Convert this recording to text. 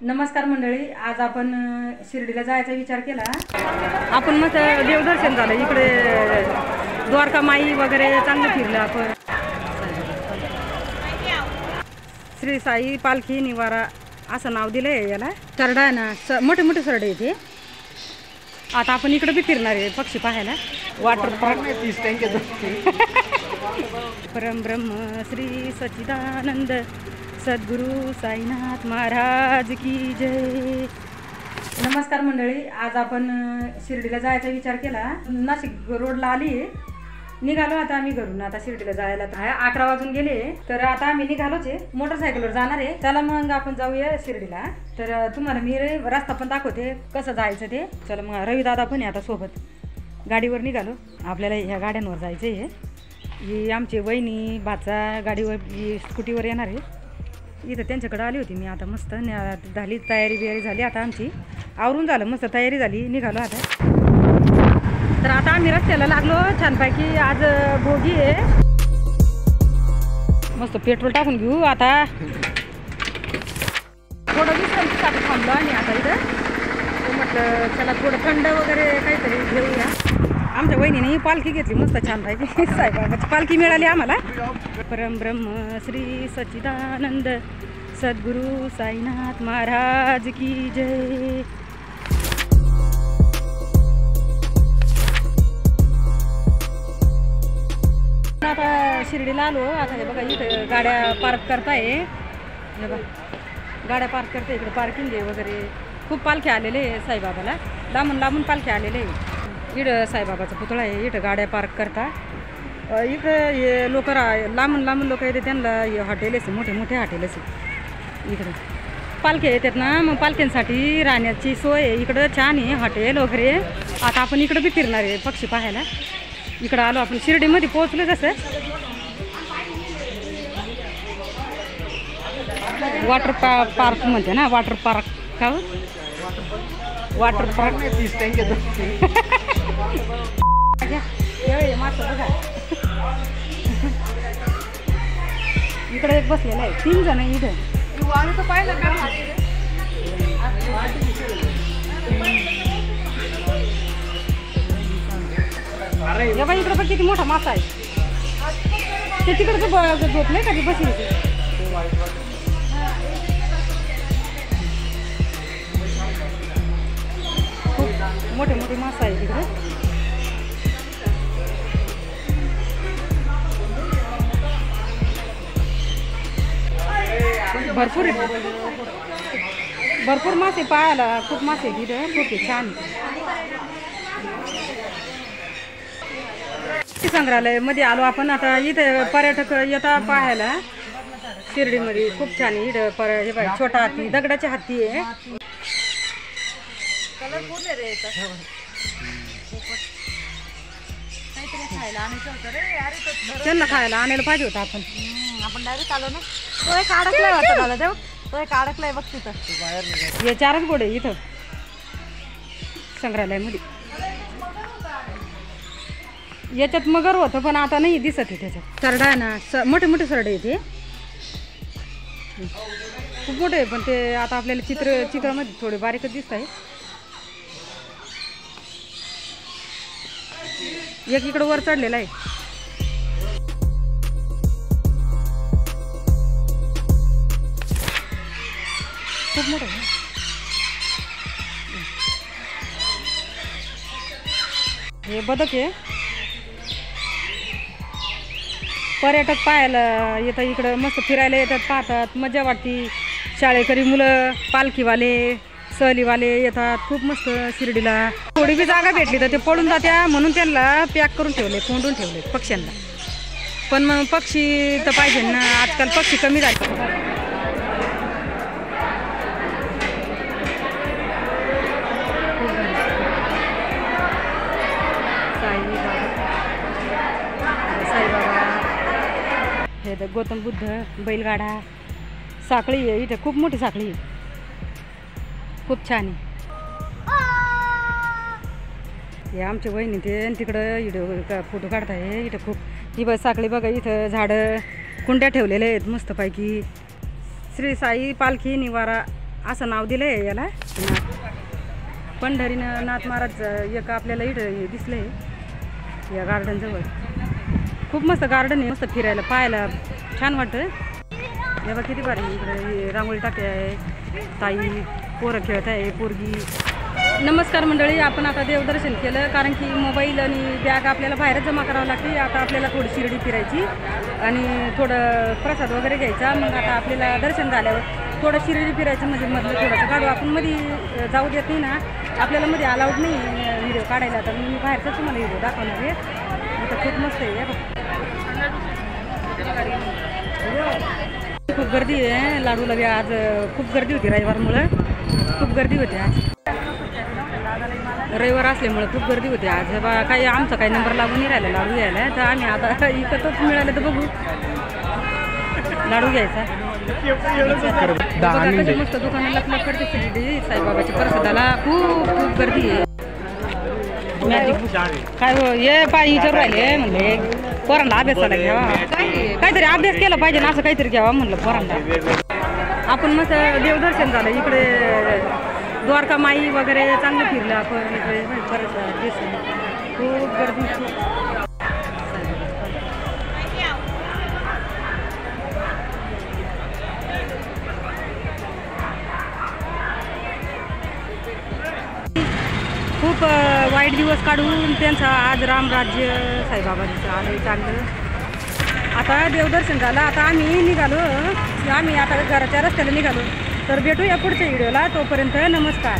नमस्कार मंडळी, आज आपण शिर्डीला जायचा विचार केला। आपण मग देवदर्शन झालं, इकडे द्वारका माई वगैरे चांगलं फिरलं आपण। श्री साई पालखी निवारा असं नाव दिलंय याला। सरडा आहे ना, मोठे मोठे सरडे इथे। आता आपण इकडे बी फिरणार आहे पक्षी पाहायला। वॉटर पार्क परम ब्रह्म श्री सच्चिदानंद सद्गुरु साईनाथ महाराज की जय। नमस्कार मंडळी, आज आपण शिर्डीला जायचा विचार केला। नाशिक रोडला आली, निघालो आता आम्ही घरून। आता शिर्डीला जायला 11 वाजून गेले, तर आता आम्ही निघालोच आहे, मोटरसायकलवर जाणार आहे। चला मग आपण जाऊया शिर्डीला। तर तुम्हाला मी रस्ता पण दाखवते कसं जायचं ते। चला मग रवी दादा पण आहे आता सोबत, गाडीवर निघालो। आपल्याला ह्या गाड्यांवर जायचं आहे। ही आमची वहिनी भाचा गाडीवर स्कूटीवर येणार आहे। इथं त्यांच्याकडे आली होती मी। आता मस्त झाली तयारी बियारी झाली, आता आमची आवरून झालं, मस्त तयारी झाली, निघालो आता। तर आता आम्ही रस्त्याला लागलो छानपैकी। आज भोगी आहे, मस्त पेट्रोल टाकून घेऊ आता। थोडं विश्रांतीसाठी थांबलो आणि आता इथं म्हटलं चला थोडं थंड वगैरे काहीतरी घेऊया। आमच्या वहिनीने पालखी घेतली मस्त छानपैकी, साईबाबाची पालखी मिळाली आम्हाला। परम ब्रह्म श्री सच्चिदानंद सद्गुरु साईनाथ महाराज की जय। आता शिर्डीला आलो। आता हे बघा इथं गाड्या पार्क करताय, हे बघा गाड्या पार्क करते, इकडे पार्किंग आहे वगैरे। खूप पालखी आलेले आहे साईबाबाला, लांबून लांबून पालखी आलेले आहे। इकडं साईबाबाचा पुतळा आहे, इथं गाड्या पार्क करता। इकडं हे लोक लांबून लांबून लोक येते, त्यांना हे हॉटेलच आहे, मोठे मोठे हॉटेलच आहे। इकडं पालख्या येतात ना, मग पालख्यांसाठी राहण्याची सोय आहे इकडं, छान आहे हॉटेल वगैरे। आता आपण इकडं बी फिरणार आहे पक्षी पाहायला। इकडं आलो आपण, शिर्डीमध्ये पोहोचलो जसं। वॉटर पार्क म्हणते ना, वॉटर पार्क का वॉटर पार्क इकडे एक बसलेला आहे, 3 जण इथे। इकडे पण किती मोठा मासा आहे, ते तिकडचं झोपले का बसले। खूप मोठे मोठे मासा आहे तिकडे। भरपूर मासे पाहायला, खूप मासे तिथं, खूप छान। संग्रहालय मध्ये आलो आपण आता। इथे पर्यटक येतात पाहायला शिर्डीमध्ये, खूप छान आहे इथं। हे बघा छोटा हत्ती, दगडाचे हत्ती आहे। त्यांना खायला आणायला पाहिजे होतं आपण। आपण डायरेक्ट आलो ना, तो एक अडकलाय वाटतं दादा, देव तो एक अडकलाय बघ तिथं। हे 4च घोडे इथं संग्रहालयामध्ये। याच्यात मगर होतं पण आता नाही दिसत आहे त्याच्यात। सरडा आहे ना, मोठे मोठे सरडे इथे, खूप मोठे आहे, पण ते आता आपल्याला चित्रामध्ये थोडे बारीकच दिसत आहे। एक इकडं वर चढलेला आहे, खूप मोठं आहे। हे बदक आहे, पर्यटक पाहायला येतात इकडं, मस्त फिरायला येतात, पाहतात, मजा वाटते। शाळेकरी मुलं, पालखीवाले, सहलीवाले येतात, खूप मस्त शिर्डीला। थोडी बी जागा भेटली तर ते पळून जात्या, म्हणून त्यांना पॅक करून ठेवले, कोंडून ठेवले पक्ष्यांना। पण मग पक्षी तर पाहिजे ना, आजकाल पक्षी कमी झाले। हे गौतम बुद्ध, बैलगाडा, साखळी आहे इथे, खूप मोठी साखळी आहे, खूप छान आहे। हे आमच्या वहिनी ते तिकडं व्हिडिओ फोटो काढताय। इथं खूप ही बस साखळी बघा, इथं झाडं कुंड्या ठेवलेल्या आहेत मस्तपैकी। श्री साई पालखी निवारा असं नाव दिलं आहे याला. पंढरीनाथ महाराज एक आपल्याला इथं हे दिसलं आहे या गार्डनजवळ. खूप मस्त गार्डन आहे, मस्त फिरायला पाहायला छान वाटतं. तेव्हा किती भारी इकडे रांगोळी टाकते आहे, ताई पोरं खेळत आहे, पोरगी. नमस्कार मंडळी, आपण आता देवदर्शन केलं कारण की मोबाईल आणि बॅग आपल्याला बाहेरच जमा करावं लागते. आता आपल्याला थोडी शिर्डी फिरायची आणि थोडं प्रसाद वगैरे घ्यायचा. मग आता आपल्याला दर्शन झाल्यावर थोडं शिर्डी फिरायचं म्हणजे मधलं थोडंसं काढू. आपण मध्ये जाऊ देत नाही ना, आपल्याला मध्ये अलाउड नाही व्हिडिओ काढायला. तर मी बाहेरचाच तुम्हाला व्हिडिओ दाखवणार आहे. आता खूप मस्त आहे. खूप गर्दी आहे लाडूला बी. आज खूप गर्दी होती, रविवारमुळं खूप गर्दी होती. आज रविवार असल्यामुळं खूप गर्दी होती आज. काही आमचा काही नंबर लागून नाही राहिला लाडू घ्यायला. तर आम्ही आता इकतच मिळालं तर बघू लाडू घ्यायचा. कशा मस्त दुकानं लपलप करते शिर्डी साईबाबाच्या प्रसादाला. खूप खूप गर्दी आहे. काय हो हे पाय विचारू राहिले म्हणले पोरांना अभ्यासाला घ्यावा, काहीतरी अभ्यास केला पाहिजे ना, असं काहीतरी घ्यावा म्हणलं पोरांना. आपण मस्त देवदर्शन झालं इकडे, द्वारका माई वगैरे चांगलं फिरलं आपण इकडे. परत दिसून खूप गर्दी. खूप वाईट दिवस काढून त्यांचा आज रामराज्य साईबाबांचं आलं चांगलं. आता देवदर्शन झालं, आता आम्ही निघालो. आम्ही आता घराच्या रस्त्याला निघालो. तर भेटूया पुढच्या व्हिडिओला. तोपर्यंत नमस्कार.